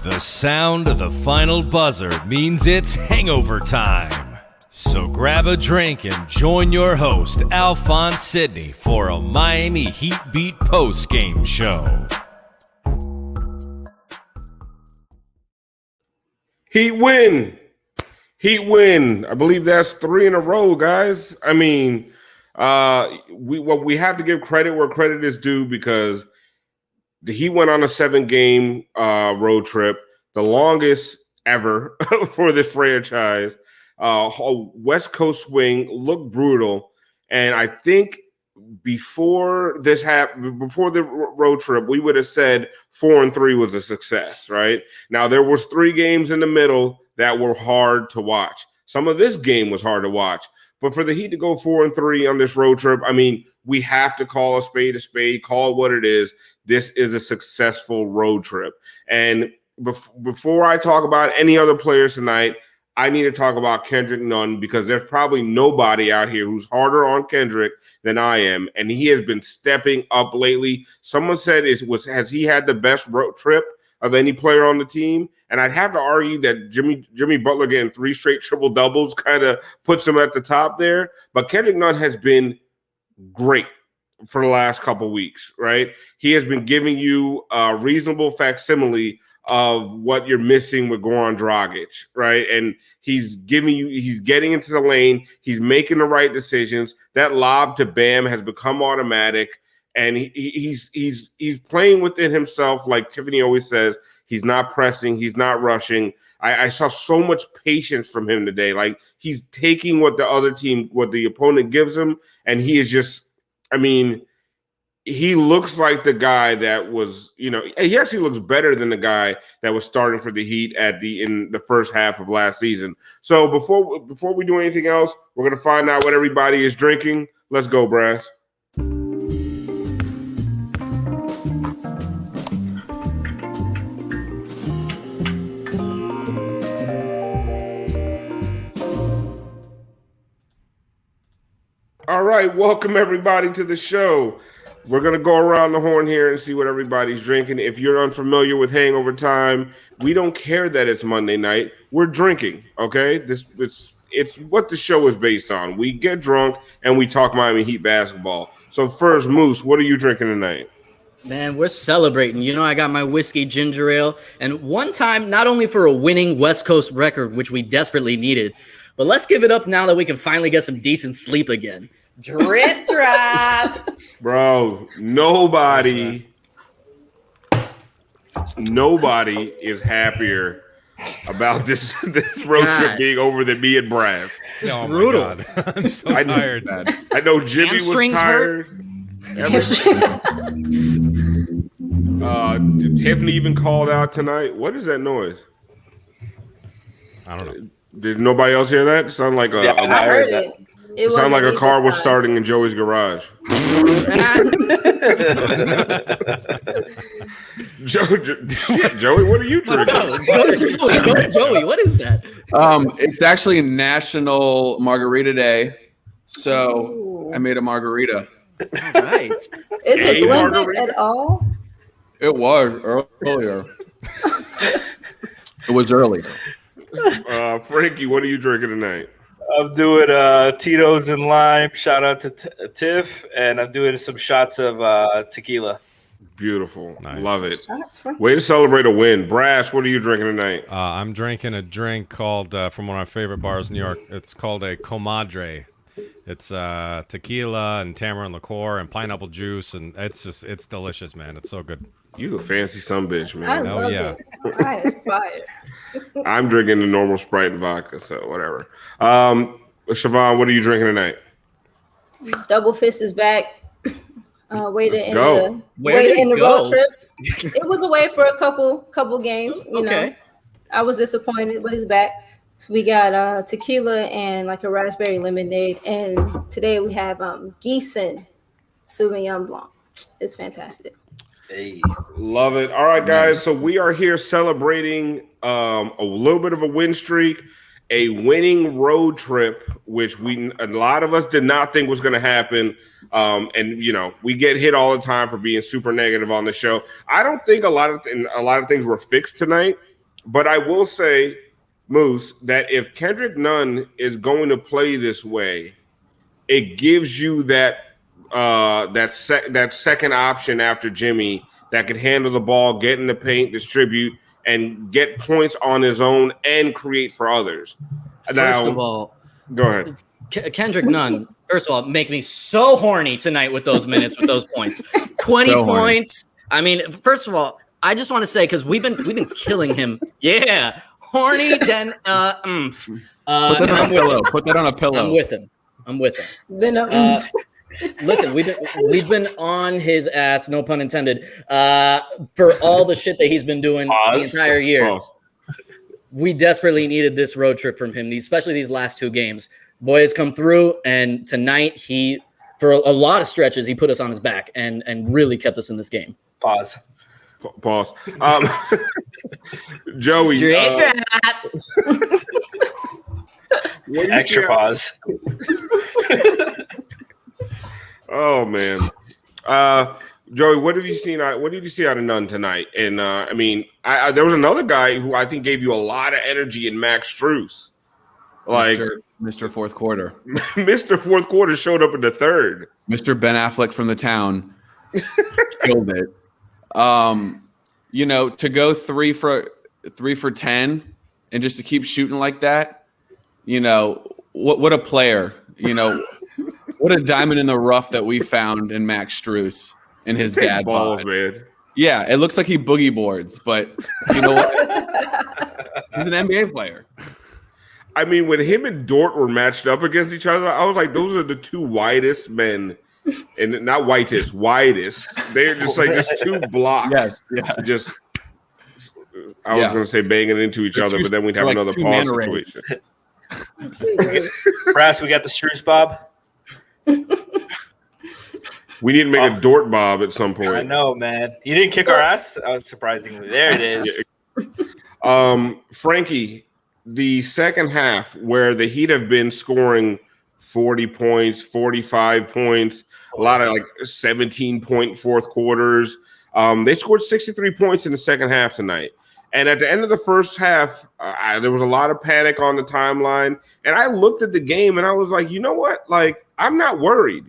The sound of the final buzzer means it's hangover time. So grab a drink and join your host, Alphonse Sidney, for a Miami Heat Beat post-game show. Heat win. Heat win. I believe that's 3 in a row, guys. I mean, we have to give credit where credit is due because the Heat went on a 7-game road trip, the longest ever for this franchise. West Coast swing looked brutal, and I think before this happened, before the road trip, we would have said 4-3 was a success. Right now, there was 3 games in the middle that were hard to watch. Some of this game was hard to watch, but for the Heat to go 4-3 on this road trip, I mean, we have to call a spade, call it what it is. This is a successful road trip. And before I talk about any other players tonight, I need to talk about Kendrick Nunn because there's probably nobody out here who's harder on Kendrick than I am, and he has been stepping up lately. Someone said, has he had the best road trip of any player on the team? And I'd have to argue that Jimmy Butler getting 3 straight triple-doubles kind of puts him at the top there. But Kendrick Nunn has been great for the last couple weeks, right? He has been giving you a reasonable facsimile of what you're missing with Goran Dragic, right? And he's getting into the lane. He's making the right decisions. That lob to Bam has become automatic. And he's playing within himself. Like Tiffany always says, he's not pressing. He's not rushing. I saw so much patience from him today. Like he's taking what the opponent gives him. And he is just, I mean, he looks like the guy that was, he actually looks better than the guy that was starting for the Heat in the first half of last season. So before we do anything else, we're going to find out what everybody is drinking. Let's go, Brass. All right, welcome everybody to the show. We're going to go around the horn here and see what everybody's drinking. If you're unfamiliar with Hangover Time, we don't care that it's Monday night. We're drinking, okay? It's what the show is based on. We get drunk and we talk Miami Heat basketball. So first, Moose, what are you drinking tonight? Man, we're celebrating. I got my whiskey ginger ale. And one time, not only for a winning West Coast record, which we desperately needed, but let's give it up now that we can finally get some decent sleep again. Drip drop. Bro, nobody is happier about this road trip being over than me and Brass. Oh brutal. My God. I'm so tired. I know Jimmy was tired. Tiffany even called out tonight. What is that noise? I don't know. Did nobody else hear that? It sounded like I heard it. It sounded like a car was starting in Joey's garage. Joey, what are you drinking? Go, Joey, what is that? It's actually National Margarita Day, so I made a margarita. All right. Is it blended at all? It was earlier. It was early. Franky, what are you drinking tonight? I'm doing Tito's and lime. Shout out to Tiff, and I'm doing some shots of tequila. Beautiful, nice. Love it. Way to celebrate a win, Brass. What are you drinking tonight? I'm drinking a drink called from one of my favorite bars in New York. It's called a comadre. It's tequila and tamarind liqueur and pineapple juice, and it's delicious, man. It's so good. You a fancy sumbitch, man. I love it. I aspire. I'm drinking the normal Sprite and vodka, so whatever. Siobhan, what are you drinking tonight? Double Fist is back. Waiting in the go? road trip. It was away for a couple games. You know, I was disappointed, but it's back. So we got tequila and like a raspberry lemonade, and today we have Gießen Sauvignon Blanc. It's fantastic. Hey, love it. All right, guys. So we are here celebrating a little bit of a win streak, a winning road trip, which a lot of us did not think was going to happen. And we get hit all the time for being super negative on the show. I don't think a lot of things were fixed tonight. But I will say, Moose, that if Kendrick Nunn is going to play this way, it gives you that second option after Jimmy that can handle the ball, get in the paint, distribute, and get points on his own and create for others. First of all, go ahead. Kendrick Nunn, first of all, make me so horny tonight with those minutes, with those points. 20 So points. I mean, first of all, I just want to say, because we've been killing him. Yeah. Horny, then Put that on a pillow. Put that on a pillow. I'm with him. Then Listen, we've been on his ass, no pun intended, for all the shit that he's been doing the entire year. We desperately needed this road trip from him, especially these last 2 games. Boy has come through, and tonight for a lot of stretches, he put us on his back and really kept us in this game. Pause. Joey. Extra pause. Oh man, Joey, what did you see out of Nunn tonight? And I mean, there was another guy who I think gave you a lot of energy in Max Strus. Like Mr. Fourth Quarter. Mr. Fourth Quarter showed up in the third. Mr. Ben Affleck from the town killed it. To go 3 for 10 and just to keep shooting like that, what a player, what a diamond in the rough that we found in Max Strus and his dad balls, man. Yeah, it looks like he boogie boards, but you know what? He's an NBA player. I mean, when him and Dort were matched up against each other, I was like, those are the 2 widest men, and not widest. They're just like just 2 blocks. Yes, yeah. Just, I was going to say banging into each other, but then we'd have another pause situation. Brass, we got the Strus Bob. We need to make a Dort Bob at some point. I know, man. You didn't kick our ass? Surprisingly. There it is. Franky, the second half where the Heat have been scoring 40 points, 45 points, a lot of like 17-point fourth quarters. They scored 63 points in the second half tonight. And at the end of the first half, there was a lot of panic on the timeline. And I looked at the game and I was like, you know what? Like, I'm not worried.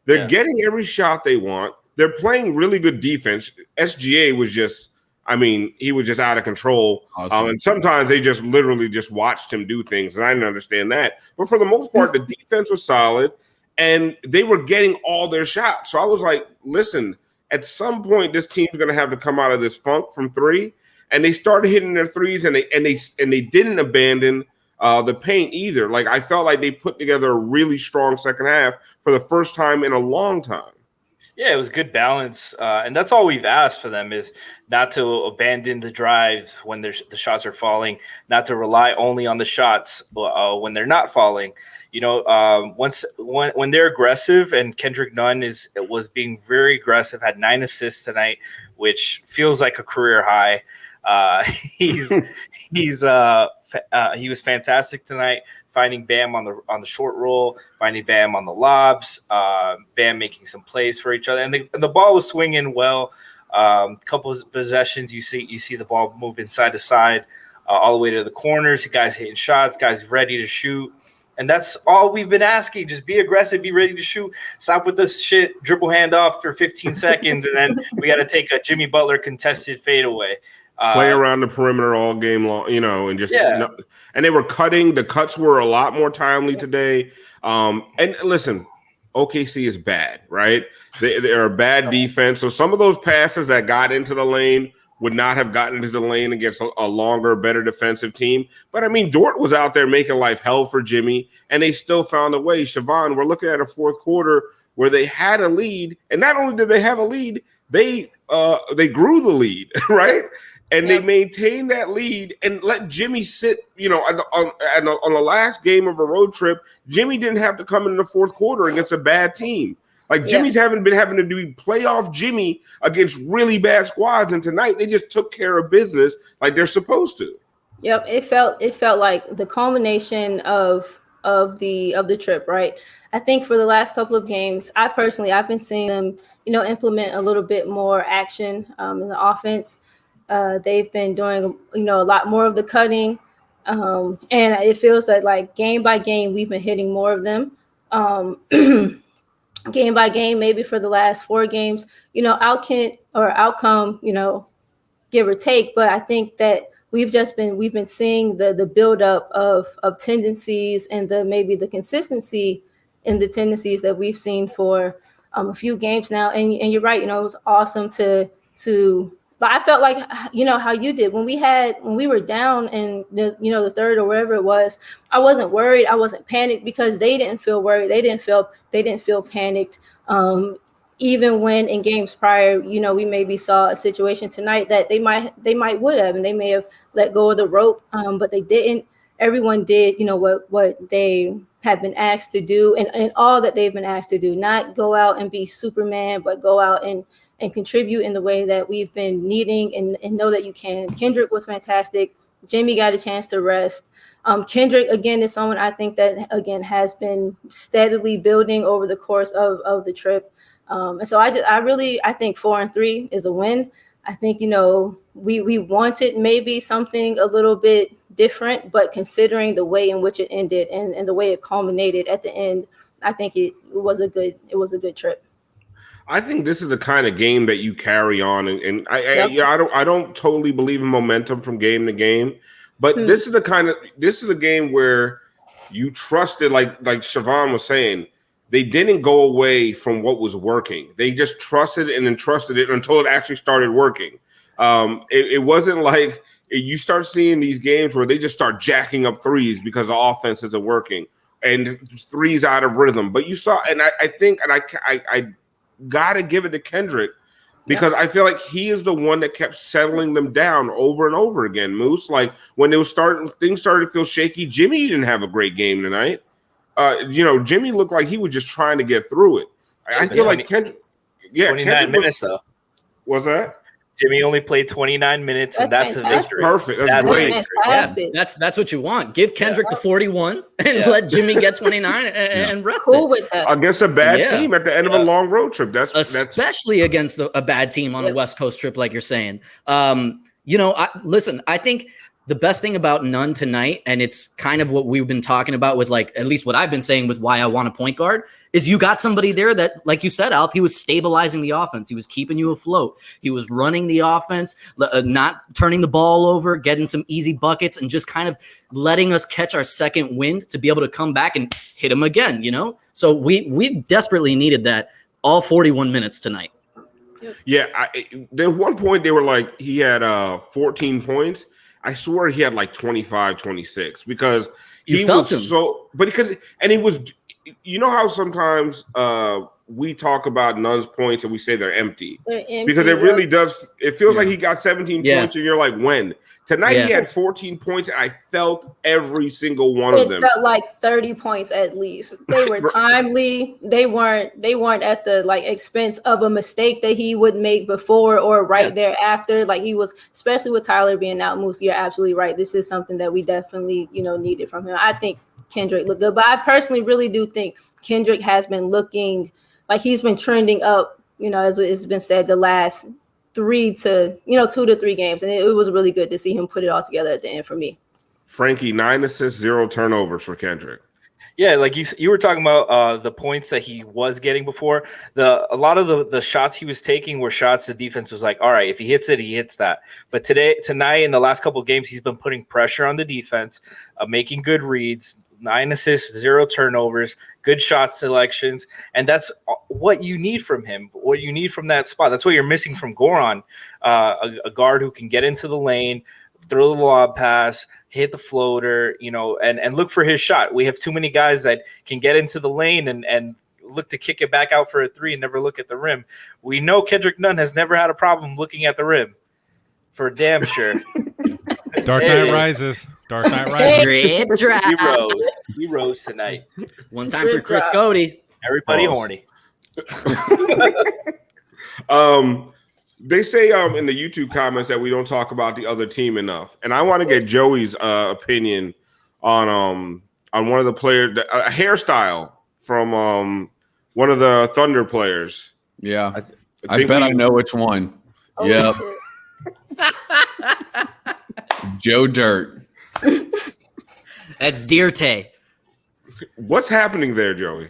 They're getting every shot they want. They're playing really good defense. SGA was just, he was just out of control. Awesome. And sometimes they just literally just watched him do things. And I didn't understand that. But for the most part, the defense was solid and they were getting all their shots. So I was like, listen, at some point, this team's going to have to come out of this funk from 3. And they started hitting their threes, and they didn't abandon the paint either. Like, I felt like they put together a really strong second half for the first time in a long time. Yeah, it was good balance, and that's all we've asked for them is not to abandon the drives when the shots are falling, not to rely only on the shots when they're not falling. When they're aggressive, and Kendrick Nunn was being very aggressive, had 9 assists tonight, which feels like a career high. He was fantastic tonight, finding Bam on the short roll, finding Bam on the lobs, Bam making some plays for each other, and the ball was swinging well. Couple of possessions, you see the ball moving side to side, all the way to the corners. Guys hitting shots, guys ready to shoot. And that's all we've been asking. Just be aggressive, be ready to shoot. Stop with this shit, dribble handoff for 15 seconds, and then we got to take a Jimmy Butler contested fadeaway. Play around the perimeter all game long, and just and they were cutting. The cuts were a lot more timely today. And listen, OKC is bad, right? They're a bad defense. So some of those passes that got into the lane would not have gotten into the lane against a longer, better defensive team. But Dort was out there making life hell for Jimmy, and they still found a way. Siobhan, we're looking at a fourth quarter where they had a lead, and not only did they have a lead, they grew the lead, right? And they maintained that lead and let Jimmy sit, on the last game of a road trip. Jimmy didn't have to come in the fourth quarter against a bad team. Like, Jimmy's haven't been having to do playoff Jimmy against really bad squads. And tonight they just took care of business like they're supposed to. Yep. It felt like the culmination of the trip, right? I think for the last couple of games, I've been seeing them, implement a little bit more action in the offense. They've been doing, a lot more of the cutting. And it feels that like game by game, we've been hitting more of them. Game by game, maybe for the last 4 games, outcome, give or take. But I think that we've been seeing the buildup of tendencies and maybe the consistency in the tendencies that we've seen for a few games now. And you're right, it was awesome to but I felt like, how you did when we were down in the third or wherever it was. I wasn't worried. I wasn't panicked because they didn't feel worried. They didn't feel panicked. Even when in games prior, we maybe saw a situation tonight that they might would have, and they may have let go of the rope, but they didn't. Everyone did, what they have been asked to do, and all that they've been asked to do. Not go out and be Superman, but go out and contribute in the way that we've been needing, and know that you can. Kenrich was fantastic. Jimmy got a chance to rest. Kenrich, again, is someone I think that, again, has been steadily building over the course of the trip. And so I think 4-3 is a win. I think, we wanted maybe something a little bit different, but considering the way in which it ended and the way it culminated at the end, I think it was a good trip. I think this is the kind of game that you carry on, and I don't totally believe in momentum from game to game, but this is the game where you trusted, like Siobhan was saying, they didn't go away from what was working. They just trusted and entrusted it until it actually started working. It wasn't like you start seeing these games where they just start jacking up threes because the offense isn't working and threes out of rhythm. But you saw, and I think, and I gotta give it to Kenrich because I feel like he is the one that kept settling them down over and over again. Moose, like when things started to feel shaky, Jimmy didn't have a great game tonight. Jimmy looked like he was just trying to get through it. I feel like Kenrich, 29 minutes though. Was that? Jimmy only played 29 minutes, and that's a victory. Perfect. That's great. Fantastic. Yeah, that's what you want. Give Kenrich the 41 and let Jimmy get 29 and rest it. With that. Against a bad team at the end of a long road trip. Especially against a bad team on a West Coast trip, like you're saying. I think the best thing about Nunn tonight, and it's kind of what we've been talking about with, like, at least what I've been saying with why I want a point guard, is you got somebody there that, like you said, Alf, he was stabilizing the offense. He was keeping you afloat. He was running the offense, not turning the ball over, getting some easy buckets, and just kind of letting us catch our second wind to be able to come back and hit him again, So we desperately needed that all 41 minutes tonight. Yeah, at one point they were like, he had 14 points. I swear he had like 25, 26 because he was so, but because, and he was, how sometimes we talk about Nunn's points and we say they're empty because it really does. It feels like he got 17 points and you're like, when? Tonight he had 14 points and I felt every single one of them. It felt like 30 points at least. They were timely. They weren't at the expense of a mistake that he would make before or thereafter. Like he was, especially with Tyler being out, Moose, you're absolutely right. This is something that we definitely, needed from him. I think Kenrich looked good, but I personally really do think Kenrich has been looking like he's been trending up, as it's been said, the last 2 to 3 games, and it was really good to see him put it all together at the end for me. Franky, 9 assists, 0 turnovers for Kenrich. Yeah, like you were talking about the points that he was getting before. A lot of the shots he was taking were shots the defense was like, all right, if he hits it, he hits that. But tonight, in the last couple of games, he's been putting pressure on the defense, making good reads. 9 assists, 0 turnovers, good shot selections, and that's what you need from him. What you need from that spot. That's what you're missing from Goran, a guard who can get into the lane, throw the lob pass, hit the floater, and look for his shot. We have too many guys that can get into the lane and look to kick it back out for a 3 and never look at the rim. We know Kenrich Nunn has never had a problem looking at the rim, for damn sure. Dark Knight Rises. Dark Knight Rises. He rose tonight. One time for Chris Cody. Everybody horny. They say in the YouTube comments that we don't talk about the other team enough, and I want to get Joey's opinion on one of the players, a hairstyle from one of the Thunder players. Yeah, I bet I know which one. Yep. Joe Dirt. That's Dirte. What's happening there, Joey?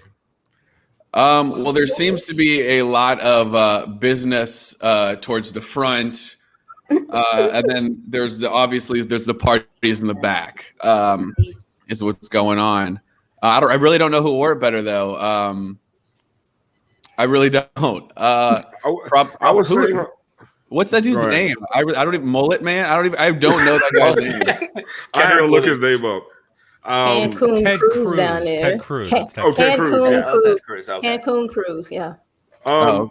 Well, there seems to be a lot of business towards the front, and then there's the parties in the back. Is what's going on. I really don't know who wore it better though. I really don't. I was saying. What's that dude's name? I don't even mullet man. I don't know that guy's name. I had to look his name up. Cancun Ted Cruise down there. Ted Cruz. Ted Cruz. Cancun Cruz. Okay. Cancun Cruise. Yeah. Cancun.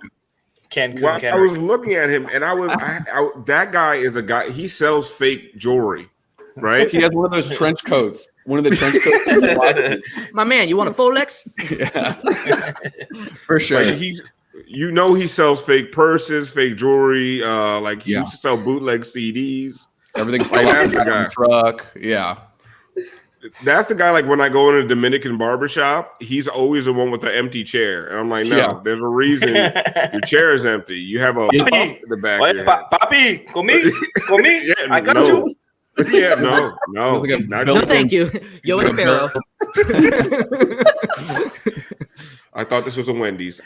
Well, I was looking at him, and that guy is a guy. He sells fake jewelry, right? He has one of those trench coats. One of the trench coats. My man, you want a Folex? Yeah, for sure. Like he sells fake purses, fake jewelry. Like he used to sell bootleg CDs. Everything like that's the guy. Truck. Yeah. That's the guy, like when I go in a Dominican barbershop, he's always the one with the empty chair. And I'm like, no, there's a reason your chair is empty. You have a puff in the back. Papi, comi. Yeah, I got you. Yeah, no. Like No, thank you. Yo, Sparrow. I thought this was a Wendy's.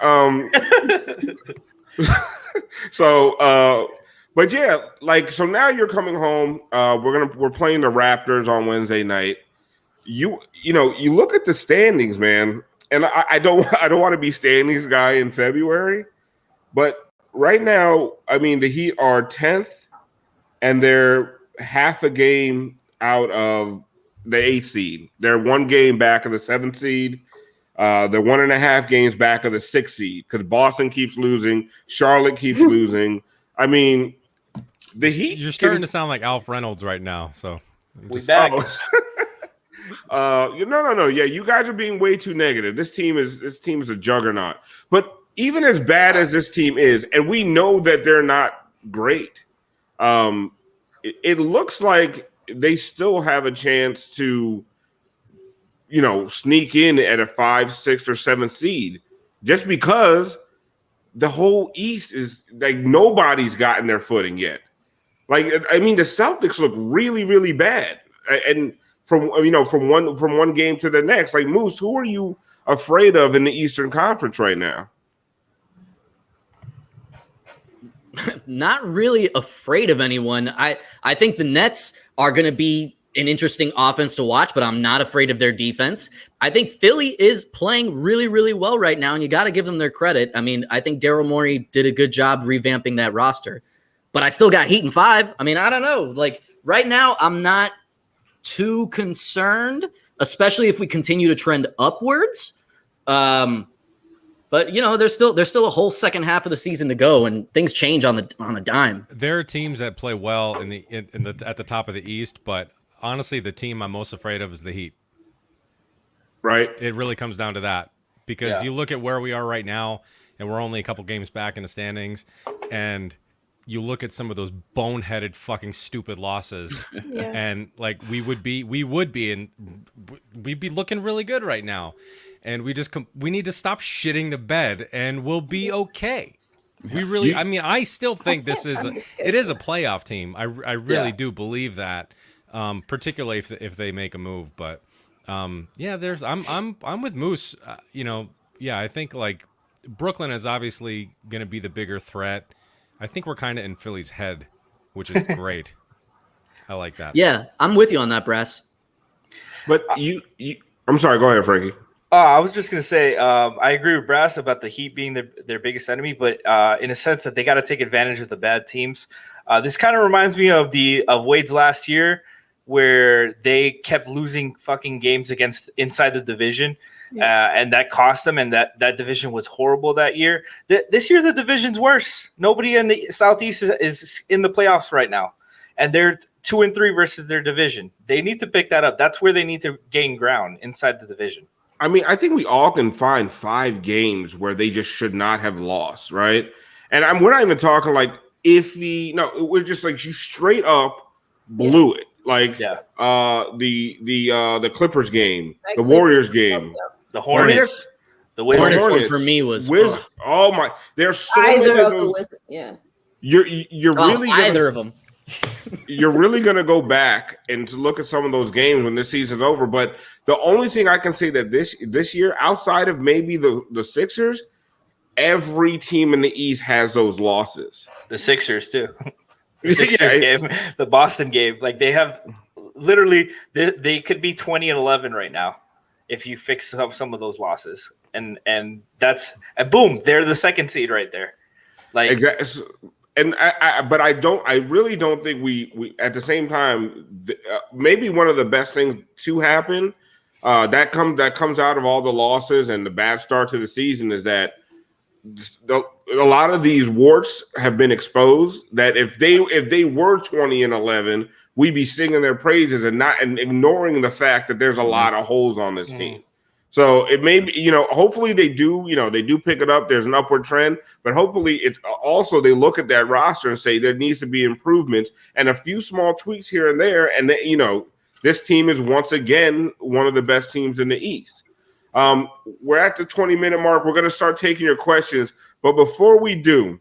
But yeah, like, so now you're coming home. We're playing the Raptors on Wednesday night. You look at the standings, man, and I don't want to be standings guy in February, but right now, I mean, the Heat are 10th, and they're half a game out of the 8th seed. They're one game back of the 7th seed. They're 1.5 games back of the 6th seed because Boston keeps losing, Charlotte keeps losing. I mean, the Heat. You're starting to sound like Alf Reynolds right now. So we back. No. Yeah, you guys are being way too negative. This team is a juggernaut. But even as bad as this team is, and we know that they're not great, it looks like they still have a chance to, sneak in at a 5, 6, or 7 seed, just because the whole East is like nobody's gotten their footing yet. Like, I mean, the Celtics look really, really bad, and from one game to the next. Like, Moose, who are you afraid of in the Eastern Conference right now? Not really afraid of anyone. I think the Nets are going to be an interesting offense to watch, but I'm not afraid of their defense. I think Philly is playing really, really well right now, and you got to give them their credit. I mean, I think Daryl Morey did a good job revamping that roster, but I still got Heat in 5. I mean, I don't know. Like, right now, I'm not too concerned, especially if we continue to trend upwards. But there's still a whole second half of the season to go, and things change on a dime. There are teams that play well at the top of the East, but honestly, the team I'm most afraid of is the Heat. Right. It really comes down to that, because you look at where we are right now, and we're only a couple games back in the standings, and you look at some of those boneheaded fucking stupid losses, and like we'd be looking really good right now, and we need to stop shitting the bed, and we'll be okay. We really, I mean, I still think it is a playoff team. I really do believe that, particularly if they make a move. But I'm with Moose. I think like Brooklyn is obviously going to be the bigger threat. I think we're kind of in Philly's head, which is great. I like that. Yeah, I'm with you on that, Brass. But I'm sorry. Go ahead, Frankie. I was just going to say, I agree with Brass about the Heat being their biggest enemy, but in a sense that they got to take advantage of the bad teams. This kind of reminds me of Wade's last year, where they kept losing fucking games inside the division. And that cost them, and that division was horrible that year. This year, the division's worse. Nobody in the Southeast is in the playoffs right now, and they're 2-3 versus their division. They need to pick that up. That's where they need to gain ground inside the division. I mean, I think we all can find 5 games where they just should not have lost, right? And we're not even talking like iffy. No, we're just like you straight up blew it. Like the Clippers game, the Warriors game. The Hornets. The Hornets for me was oh my! There's so either many of those. the Wizards. Yeah. you're really either of them. You're really going to go back and to look at some of those games when this season's over. But the only thing I can say that this year, outside of maybe the Sixers, every team in the East has those losses. The Sixers too. The Sixers game, the Boston game, like they have literally they could be 20-11 right now if you fix some of those losses, and boom, they're the second seed right there. Like exactly. And I really don't think we at the same time maybe one of the best things to happen that comes out of all the losses and the bad start to the season is that a lot of these warts have been exposed. That if they were 20-11, we'd be singing their praises and ignoring the fact that there's a lot of holes on this team. So it may be, hopefully they do pick it up. There's an upward trend, but hopefully it also they look at that roster and say there needs to be improvements and a few small tweaks here and there. And this team is once again one of the best teams in the East. We're at the 20-minute mark. We're going to start taking your questions, but before we do,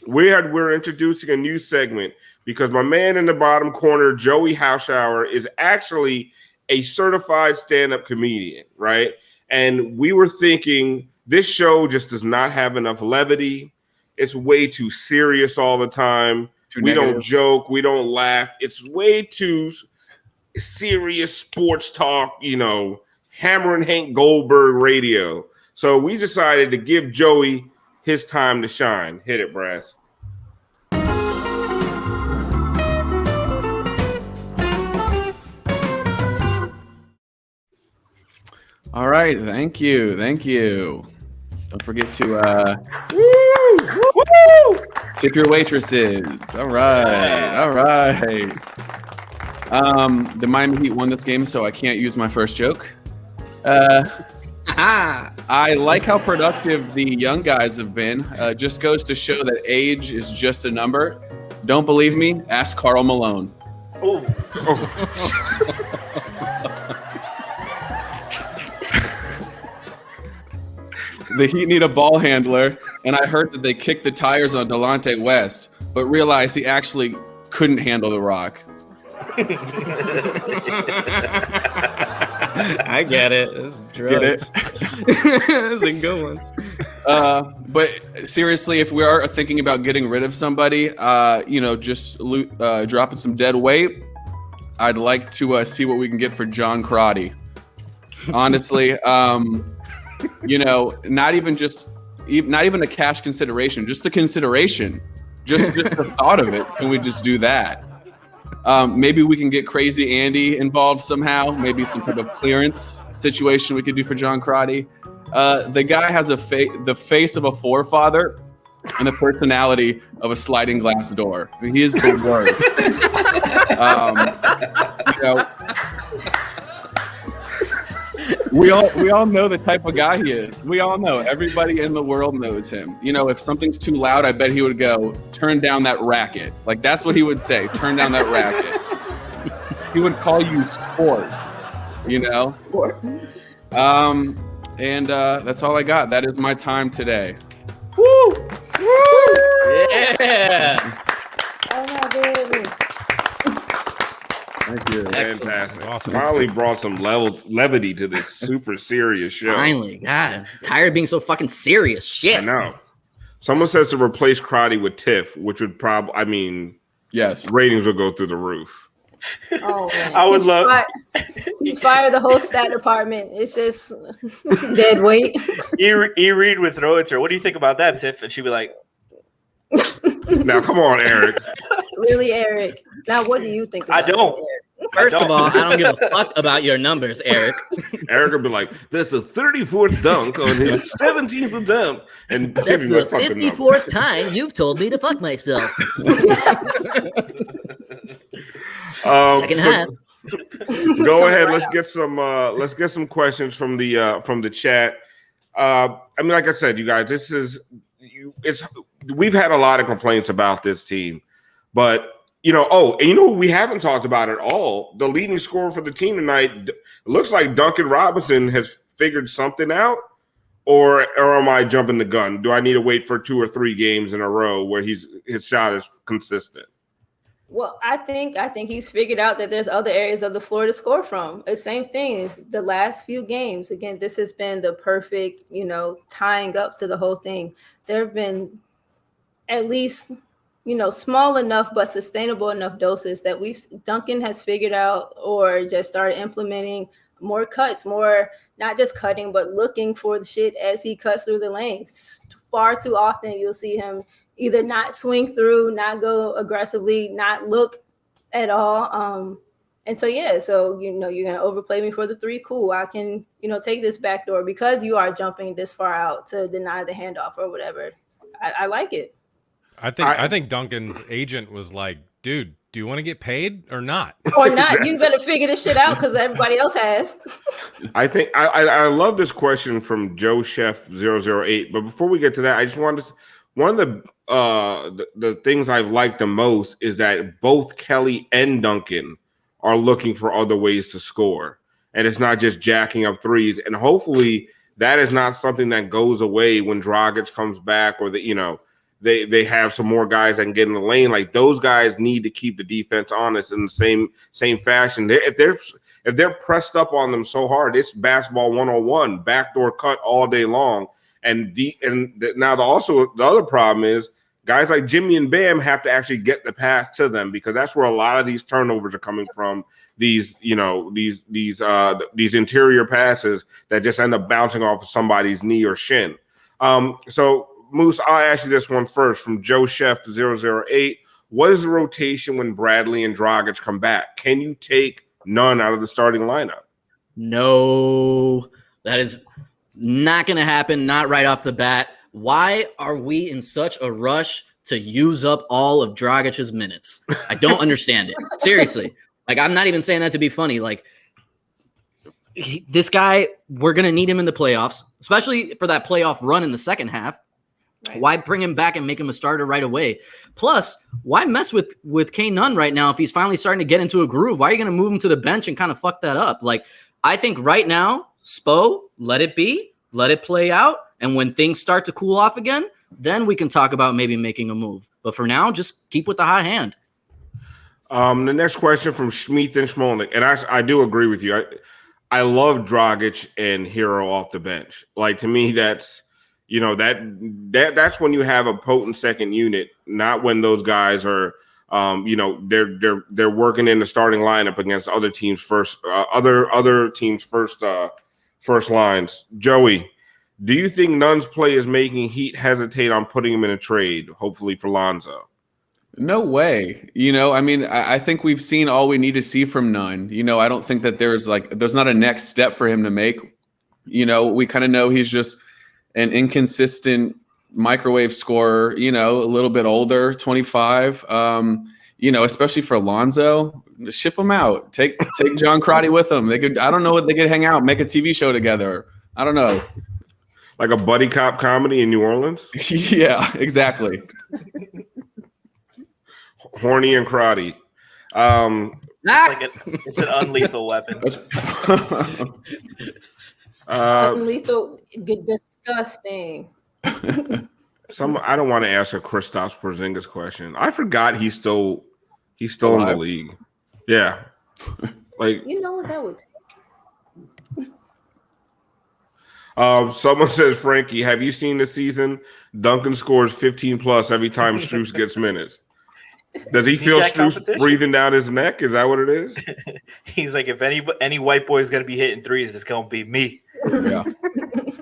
we're introducing a new segment because my man in the bottom corner, Joey Houshour, is actually a certified stand-up comedian, right? And we were thinking this show just does not have enough levity. It's way too serious all the time. We don't joke. We don't laugh. It's way too serious sports talk, Hammer and Hank Goldberg radio. So we decided to give Joey his time to shine. Hit it, Brass. All right, thank you. Don't forget to tip your waitresses. All right. The Miami Heat won this game, so I can't use my first joke. I like how productive the young guys have been. Just goes to show that age is just a number. Don't believe me? Ask Karl Malone. Oh. The Heat need a ball handler, and I heard that they kicked the tires on Delonte West, but realized he actually couldn't handle the rock. I get it. It's drugs. Get it? That's a good one. But seriously, if we are thinking about getting rid of somebody, just dropping some dead weight, I'd like to see what we can get for John Crotty. Honestly, not even a cash consideration, just the consideration, just the thought of it. Can we just do that? Maybe we can get Crazy Andy involved somehow. Maybe some type of clearance situation we could do for John Crotty. The guy has the face of a forefather and the personality of a sliding glass door. I mean, he is the worst. We all know the type of guy he is. We all know. Everybody in the world knows him. If something's too loud, I bet he would go, turn down that racket. Like, that's what he would say, turn down that racket. He would call you sport, Sport. And that's all I got. That is my time today. Woo! Woo! Yeah! Oh my goodness. Thank you. Excellent. Fantastic. Awesome. Finally brought some levity to this super serious show. Finally. God, I'm tired of being so fucking serious. Shit. I know. Someone says to replace Crotty with Tiff, which would yes, ratings would go through the roof. Oh, man. I would love. You fire the whole stat department. It's just dead weight. E. Reed would throw it to her. What do you think about that, Tiff? And she'd be like, Now, come on, Eric. Really, Eric? Now, what do you think about I don't. it, Eric? First of all, I don't give a fuck about your numbers, Eric. Eric would be like, that's a 34th dunk on his 17th attempt. And That's Tiffany the would fuck the 54th time you've told me to fuck myself. Second half. Go ahead. Let's get some questions from the chat. Like I said, you guys, we've had a lot of complaints about this team, but who we haven't talked about at all? The leading scorer for the team tonight looks like Duncan Robinson has figured something out, or am I jumping the gun? Do I need to wait for 2 or 3 games in a row where his shot is consistent? Well, I think he's figured out that there's other areas of the floor to score from. The same thing is the last few games. Again, this has been the perfect, tying up to the whole thing. There have been at least, small enough but sustainable enough doses that Duncan has figured out or just started implementing more cuts, more not just cutting, but looking for the shit as he cuts through the lanes. Far too often you'll see him either not swing through, not go aggressively, not look at all. And so, you're going to overplay me for the 3. Cool. I can, take this back door because you are jumping this far out to deny the handoff or whatever. I like it. I think Duncan's agent was like, dude, do you want to get paid or not? Or not. You better figure this shit out because everybody else has. I think I love this question from Joe Chef 008. But before we get to that, I just wanted to, one of the things I've liked the most is that both Kelly and Duncan are looking for other ways to score. And it's not just jacking up threes. And hopefully that is not something that goes away when Dragic comes back or they have some more guys that can get in the lane. Like those guys need to keep the defense honest in the same fashion. If they're pressed up on them so hard, it's basketball 101, backdoor cut all day long. Now the other problem is guys like Jimmy and Bam have to actually get the pass to them because that's where a lot of these turnovers are coming from. These interior passes that just end up bouncing off of somebody's knee or shin. So Moose, I'll ask you this one first from Joe Chef 008. What is the rotation when Bradley and Dragic come back? Can you take Nunn out of the starting lineup? No, that is not going to happen. Not right off the bat. Why are we in such a rush to use up all of Dragic's minutes? I don't understand it. Seriously. Like, I'm not even saying that to be funny. Like, this guy, we're going to need him in the playoffs, especially for that playoff run in the second half. Right. Why bring him back and make him a starter right away? Plus, why mess with K Nunn right now if he's finally starting to get into a groove? Why are you going to move him to the bench and kind of fuck that up? Like, I think right now, Spo, let it be, let it play out, and when things start to cool off again, then we can talk about maybe making a move. But for now, just keep with the hot hand. The next question from Schmeeth and Schmolnick, and I do agree with you. I love Dragic and Hero off the bench. Like, to me, that's that's when you have a potent second unit, not when those guys are they're working in the starting lineup against other teams other teams first lines. Joey, do you think Nunn's play is making Heat hesitate on putting him in a trade, hopefully for Lonzo? No way. I think we've seen all we need to see from Nunn. I don't think that there's not a next step for him to make. We kind of know he's just an inconsistent microwave scorer, a little bit older, 25, especially for Lonzo, ship him out. Take John Crotty with him. They could hang out, make a TV show together. I don't know. Like a buddy cop comedy in New Orleans? Yeah, exactly. Horny and Crotty. It's an unlethal weapon. Unlethal, disgusting. I don't want to ask a Kristaps Porzingis question. I forgot he's still in the league. Yeah, like you know what that would take. Someone says, Frankie, have you seen this season? Duncan scores 15 plus every time Strus gets minutes. Does he feel Strus breathing down his neck? Is that what it is? He's like, if any white boy is going to be hitting threes, it's going to be me. Yeah.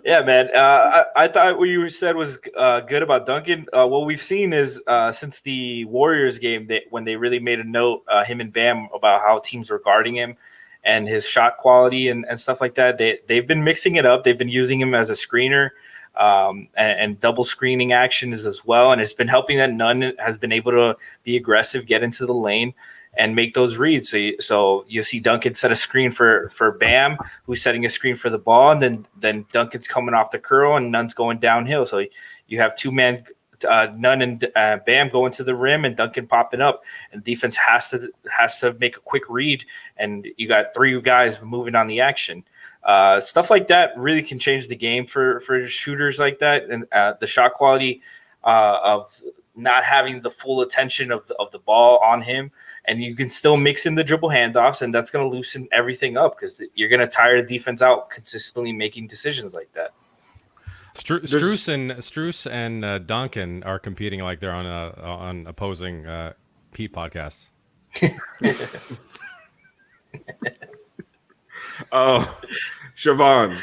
Yeah, man. I thought what you said was good about Duncan. What we've seen is since the Warriors game, when they really made a note, him and Bam, about how teams were guarding him and his shot quality and stuff like that, they've been mixing it up. They've been using him as a screener and double screening actions as well. And it's been helping that Nunn has been able to be aggressive, get into the lane, and make those reads. So you see Duncan set a screen for Bam, who's setting a screen for the ball, and then Duncan's coming off the curl, and Nunn's going downhill. So you have two-man Nunn and Bam going to the rim, and Duncan popping up, and defense has to make a quick read, and you got three guys moving on the action. Stuff like that really can change the game for shooters like that, and the shot quality of not having the full attention of the ball on him, and you can still mix in the dribble handoffs, and that's going to loosen everything up because you're going to tire the defense out consistently making decisions like that. Strus and Duncan are competing like they're on opposing Pete podcasts. Oh, Siobhan,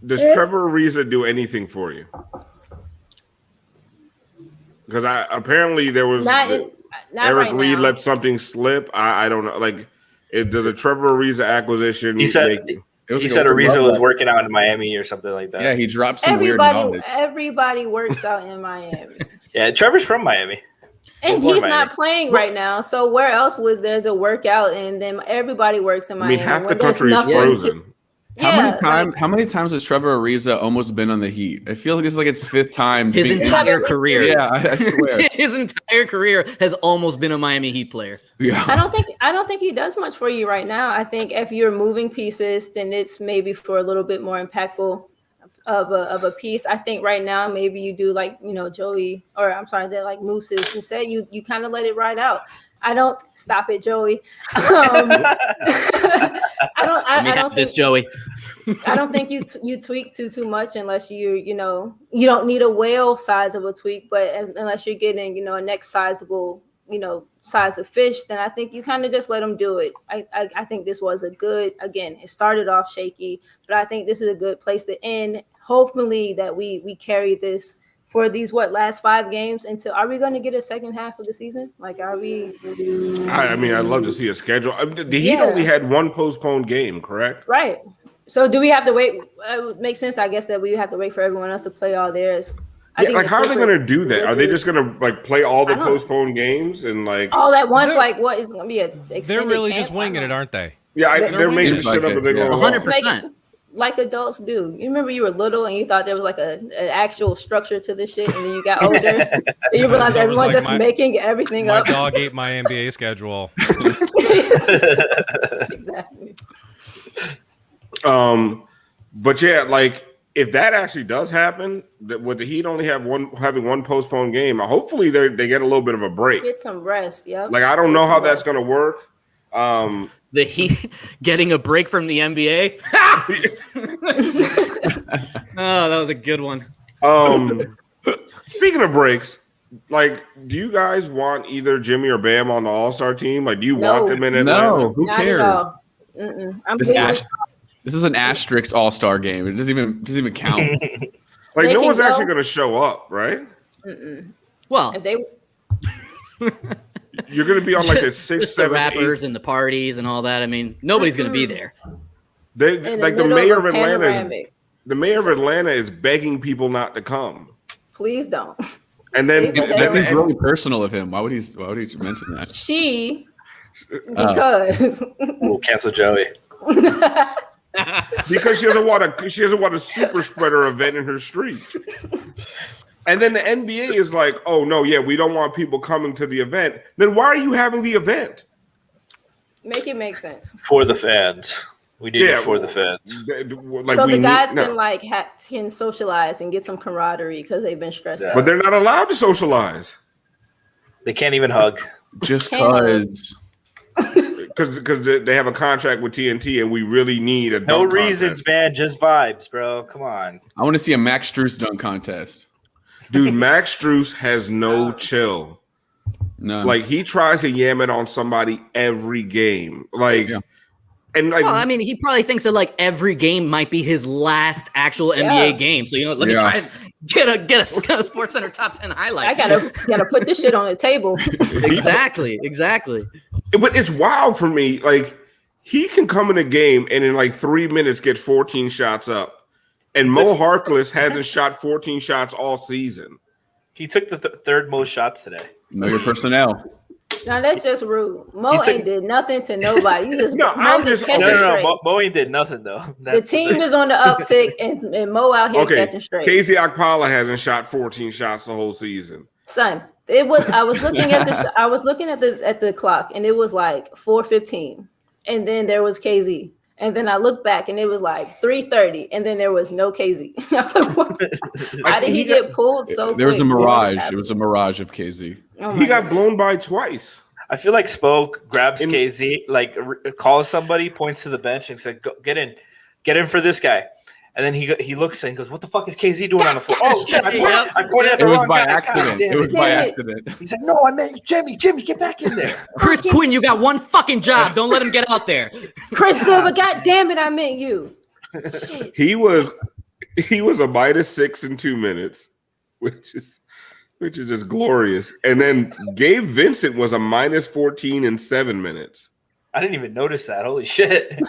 does Trevor Ariza do anything for you? Because apparently there was not Eric right Reed now. let something slip. I don't know. Like, does a Trevor Ariza acquisition? He said Ariza was working out in Miami or something like that. Yeah, he dropped some weird knowledge. Everybody works out in Miami. Yeah, Trevor's from Miami. And he's not playing right now. So where else was there to work out? And then everybody works in Miami. I mean, half the country is frozen. How many times has Trevor Ariza almost been on the Heat? I feel like this is like its fifth time. His entire career. Yeah, I swear. His entire career has almost been a Miami Heat player. Yeah. I don't think he does much for you right now. I think if you're moving pieces, then it's maybe for a little bit more impactful of a piece. I think right now maybe you do like, Joey, or I'm sorry, they're like Moose's, and say you kind of let it ride out. I don't stop it, Joey. I don't think Joey. I don't think you tweak too much unless you don't need a whale size of a tweak, but unless you're getting a next sizable size of fish, then I think you kind of just let them do it. I think this was a good, again, it started off shaky, but I think this is a good place to end. Hopefully that we carry this for these last 5 games until, are we going to get a second half of the season? Like, are we? I mean, I'd love to see a schedule. The Heat only had one postponed game, correct? Right. So do we have to wait? It would make sense, I guess, that we have to wait for everyone else to play all theirs. How are they going to do that? Are they just going to play all the postponed games and all at once? What is going to be an extended They're really camp? just winging it, aren't they? Yeah, they're making shit up. 100%. Like adults do. You remember you were little and you thought there was like an actual structure to this shit, and then you got older and you realize everyone's just making everything up. My dog ate my NBA schedule. Exactly. But yeah, if that actually does happen, with the Heat only having one postponed game, hopefully they get a little bit of a break. Get some rest, yep. I don't know how that's going to work. The Heat getting a break from the NBA. Oh, that was a good one. Speaking of breaks, do you guys want either Jimmy or Bam on the All-Star team? Do you want them in Atlanta? No, who cares? This is an asterisk All-Star game. It doesn't even count. No one's actually going to show up, right? Well, if they. You're going to be on a 6, 7, the rappers 8. and the parties and all that. I mean, nobody's going to be there. The mayor of Atlanta. The mayor of Atlanta is begging people not to come. Please don't. And then that's really personal of him. Why would he mention that? Because we'll cancel Joey. Because she doesn't want a super spreader event in her street. And then the NBA is like, oh no, yeah, we don't want people coming to the event. Then why are you having the event? Make it make sense. For the fans. We did it for the fans. So the guys can socialize and get some camaraderie because they've been stressed out. But they're not allowed to socialize. They can't even hug. Just because. Because they have a contract with TNT and we really need a no reasons, man. Just vibes, bro. Come on. I want to see a Max Strus dunk contest. Dude, Max Strus has no chill. No. He tries to yam it on somebody every game. And I mean, he probably thinks that every game might be his last actual NBA game. So let me try and get a Sports Center top 10 highlight. I gotta put this shit on the table. Exactly. But it's wild for me. He can come in a game and in 3 minutes get 14 shots up. And Mo Harkless hasn't shot 14 shots all season. He took the third most shots today. Know your personnel. Now that's just rude. Mo ain't did nothing to nobody. No, Mo ain't did nothing though. The team is on the uptick, and Mo out here catching straight. Casey Okpala hasn't shot 14 shots the whole season. Son, it was. I was looking at the clock, and it was 4:15, and then there was KZ. And then I looked back and it was like 3:30, and then there was no KZ. I was like, what? How did he get pulled so quick? There was a mirage. It was a mirage of KZ. Oh he got blown by twice. I feel like Spoke grabs KZ, like calls somebody, points to the bench, and said, "Go, get in for this guy." And then he looks and goes, "What the fuck is KZ doing on the floor?" Oh shit! I pointed at the wrong guy. Accident. It was by accident. He's like, "No, I meant Jimmy, get back in there." Chris Quinn, you got one fucking job. Don't let him get out there. Chris Silva, God damn it, I meant you. Shit. He was a -6 in 2 minutes, which is just glorious. And then Gabe Vincent was a -14 in 7 minutes. I didn't even notice that. Holy shit!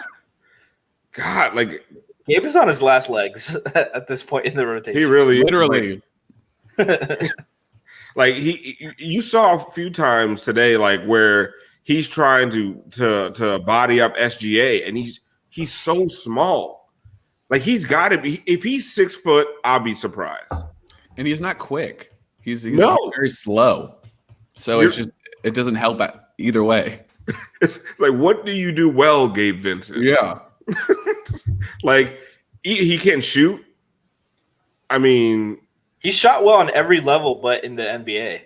God, like Gabe is on his last legs at this point in the rotation. he really Literally. Like you saw a few times today, like where he's trying to body up SGA, and he's so small. Like he's got to be. If he's 6 foot, I'll be surprised. And he's not quick. He's No. very slow. So it doesn't help either way. It's like, what do you do well, Gabe Vincent? Yeah. Like he can't shoot. I mean, He shot well on every level, but in the NBA.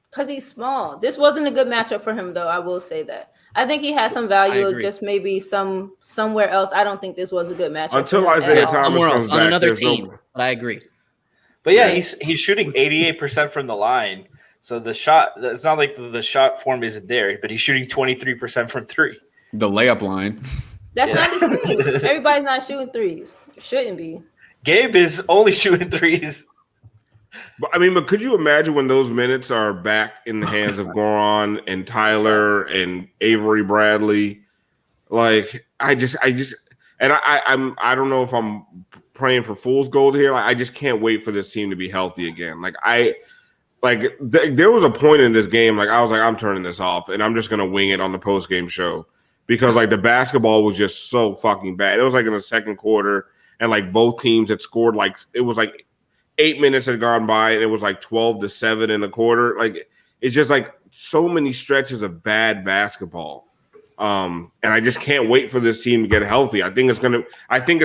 Because he's small. This wasn't a good matchup for him, though. I will say that. I think he has some value of just maybe somewhere else. I don't think this was a good matchup. Until Isaiah Thomas somewhere else comes on back, another there's team. no. But I agree. But yeah, he's shooting 88% from the line. So the shot, it's not like the shot form isn't there, but he's shooting 23% from three. The layup line. That's not his thing. Everybody's not shooting threes. Shouldn't be. Gabe is only shooting threes. But could you imagine when those minutes are back in the hands of Goran and Tyler and Avery Bradley? Like I don't know if I'm praying for fool's gold here. Like I just can't wait for this team to be healthy again. There was a point in this game, like I was like, I'm turning this off and I'm just gonna wing it on the post-game show because like the basketball was just so fucking bad. It was like in the second quarter, and like both teams had scored like it was like 8 minutes had gone by and it was like 12-7 in the quarter. Like it's just like so many stretches of bad basketball. And I just can't wait for this team to get healthy. I think it's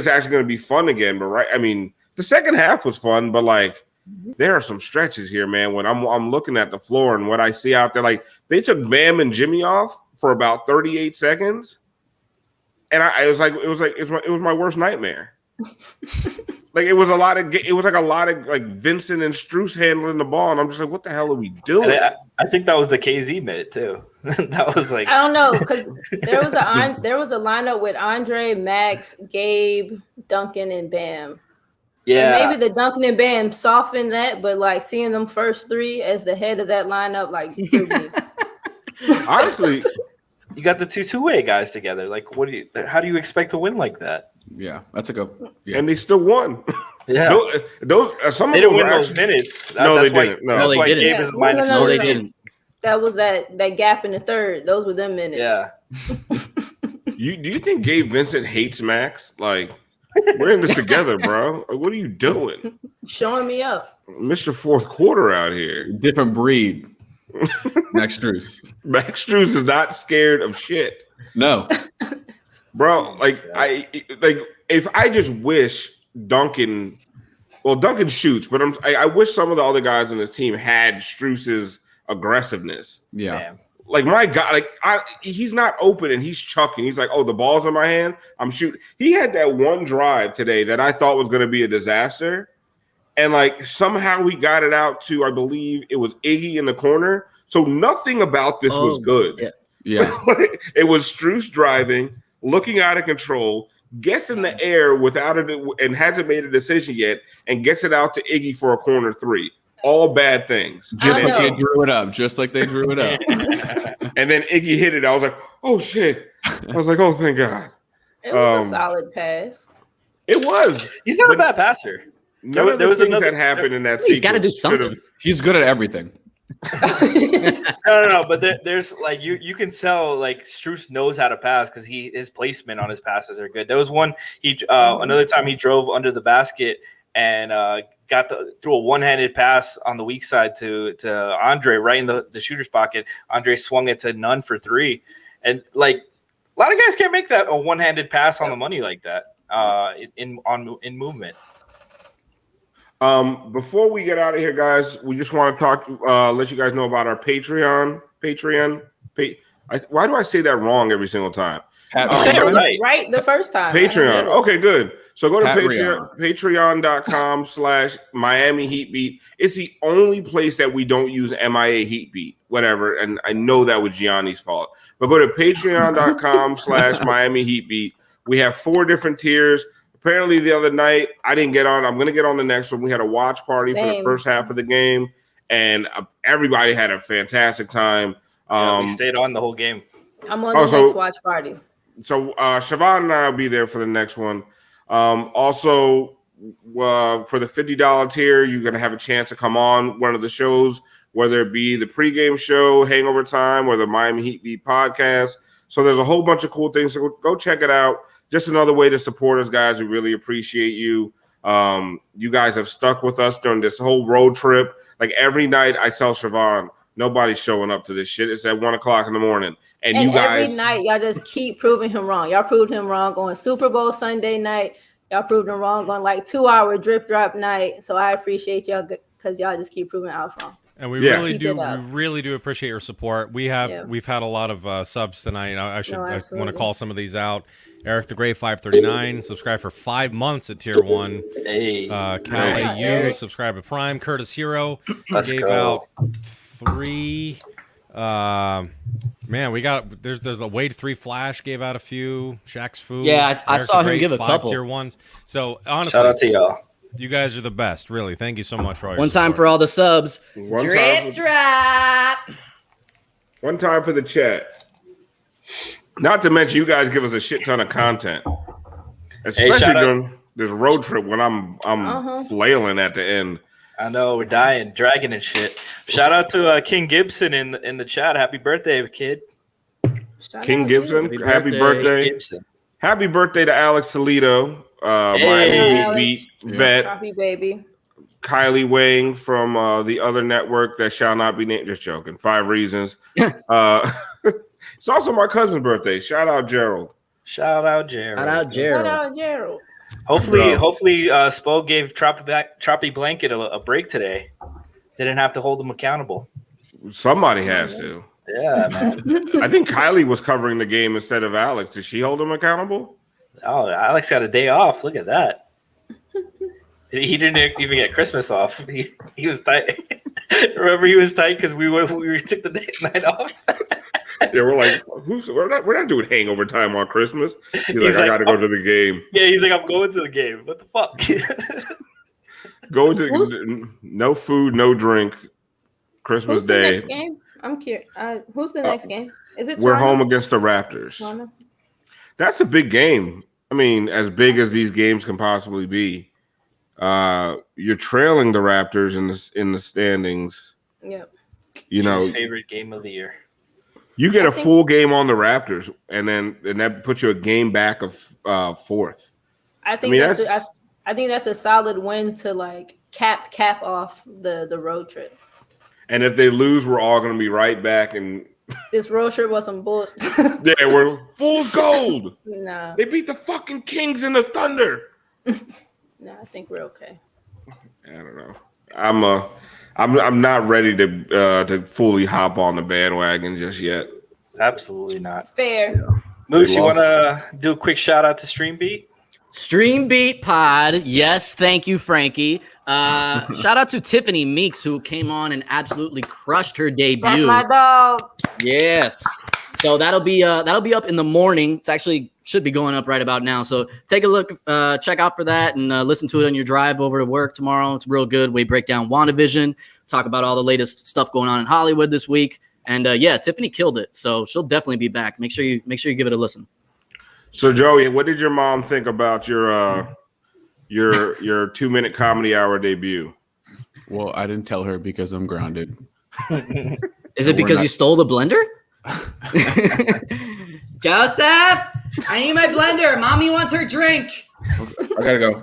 actually gonna be fun again. But right, I mean, the second half was fun, but like there are some stretches here, man. When I'm looking at the floor and what I see out there, like they took Bam and Jimmy off for about 38 seconds, and it was my worst nightmare. Like it was a lot of like Vincent and Strus handling the ball, and I'm just like, what the hell are we doing? I think that was the KZ minute too. That was like I don't know because there was a lineup with Andre, Max, Gabe, Duncan, and Bam. Yeah, and maybe the Duncan and Bam softened that, but like seeing them first three as the head of that lineup, like honestly, you got the two-way guys together. Like, how do you expect to win like that? Yeah, that's a good. Yeah. And they still won. Yeah, those some they of them didn't win were those actually, minutes. No, That's they why, didn't. No, that's why didn't. Gabe is minus. No, they didn't. That was that gap in the third. Those were them minutes. Yeah. do you think Gabe Vincent hates Max? Like we're in this together, bro. Like, what are you doing? Showing me up. Mr. Fourth Quarter out here. Different breed. Max Strus. Max Strus is not scared of shit. No. Bro, if I just wish Duncan shoots, but I wish some of the other guys on the team had Strus's aggressiveness. Yeah. Damn. Like my God, he's not open and he's chucking. He's like, oh, the ball's in my hand. I'm shooting. He had that one drive today that I thought was going to be a disaster. And like somehow he got it out to, I believe it was Iggy in the corner. So nothing about this was good. Yeah. It was Strus driving, looking out of control, gets in the air without it and hasn't made a decision yet, and gets it out to Iggy for a corner three. All bad things. Just like they drew it up. And then Iggy hit it. I was like, oh shit. I was like, oh, thank God. It was a solid pass. It was. He's not a bad passer. None of the things that happened in that sequence. He's got to do something. He's good at everything. No, but there's like you can tell like Strus knows how to pass because his placement on his passes are good. There was one another time he drove under the basket and threw a one-handed pass on the weak side to Andre right in the shooter's pocket. Andre swung it to Nunn for three, and like lot of guys can't make that a one-handed pass on the money like that in movement. Before we get out of here, guys, we just want to let you guys know about our Patreon. Why do I say that wrong every single time? You said it right the first time. Patreon. Okay, good. So go to patreon.com/Miami Heat Beat. It's the only place that we don't use MIA Heat Beat, whatever. And I know that was Gianni's fault. But go to patreon.com/Miami Heat Beat. We have 4 different tiers. Apparently the other night, I didn't get on. I'm going to get on the next one. We had a watch party for the first half of the game, and everybody had a fantastic time. We stayed on the whole game. I'm on the next watch party. So Siobhan and I will be there for the next one. Also, for the $50 tier, you're going to have a chance to come on one of the shows, whether it be the pregame show, Hangover Time, or the Miami Heat Beat podcast. So there's a whole bunch of cool things. So go check it out. Just another way to support us, guys. We really appreciate you. You guys have stuck with us during this whole road trip. Like every night I tell Siobhan, nobody's showing up to this shit. It's at 1:00 in the morning. And you guys every night, y'all just keep proving him wrong. Y'all proved him wrong on Super Bowl Sunday night. Y'all proved him wrong on like 2-hour drip drop night. So I appreciate y'all because y'all just keep proving us wrong. And we really do appreciate your support. We've had a lot of subs tonight. I want to call some of these out. Eric the Great 539 subscribed for 5 months at tier 1. Hey, Cal AU subscribed to Prime. Curtis Hero gave out 3. Man, we got there's a Wade 3 Flash gave out a few. Shaq's Food. Yeah, I saw him give a couple tier 1s. So honestly, shout out to y'all. You guys are the best. Really, thank you so much for all your One time support. for all the subs. Drip drop. One time for the chat. Not to mention, you guys give us a shit ton of content, especially during this road trip when I'm flailing at the end. I know, we're dying, dragging and shit. Shout out to King Gibson in the chat. Happy birthday, kid. King Gibson, happy birthday. Gibson. Happy birthday to Alex Toledo, Miami Beat vet. Happy baby. Kylie Wang from the other network that shall not be named. Just joking. 5 Reasons. It's also my cousin's birthday. Shout out Gerald. Shout out Gerald. Hopefully, Spo gave Troppy Blanket a break today. They didn't have to hold him accountable. Somebody has to. Yeah, man. I think Kylie was covering the game instead of Alex. Did she hold him accountable? Oh, Alex got a day off. Look at that. He didn't even get Christmas off. He was tight. Remember, he was tight because we took the night off. Yeah, we're like, we're not doing Hangover Time on Christmas. He's like, I got to go to the game. Yeah, he's like, I'm going to the game. What the fuck? No food, no drink. Christmas Day. Who's the next game? I'm curious. Who's the next game? Is it? We're home against the Raptors. Toronto? That's a big game. I mean, as big as these games can possibly be. You're trailing the Raptors in the standings. Yep. You know, his favorite game of the year. You get a full game on the Raptors, and that puts you a game back of 4th. I think that's a solid win to like cap off the road trip. And if they lose, we're all going to be right back. And this road trip was some bullshit. Yeah, we're full gold. Nah, they beat the fucking Kings and the Thunder. No, I think we're okay. I don't know. I'm not ready to fully hop on the bandwagon just yet. Absolutely not. Fair. Yeah. Moose, you want to do a quick shout out to Streambeat? Streambeat Pod. Yes, thank you, Frankie. Shout out to Tiffany Meeks, who came on and absolutely crushed her debut. That's my dog. Yes. So that'll be up in the morning. It's actually should be going up right about now. So take a look, check out for that, and listen to it on your drive over to work tomorrow. It's real good. We break down WandaVision, talk about all the latest stuff going on in Hollywood this week, and Tiffany killed it. So she'll definitely be back. Make sure you give it a listen. So Joey, what did your mom think about your 2-minute comedy hour debut? Well, I didn't tell her because I'm grounded. Is it because you stole the blender? Joseph, I need my blender. Mommy wants her drink. I gotta go.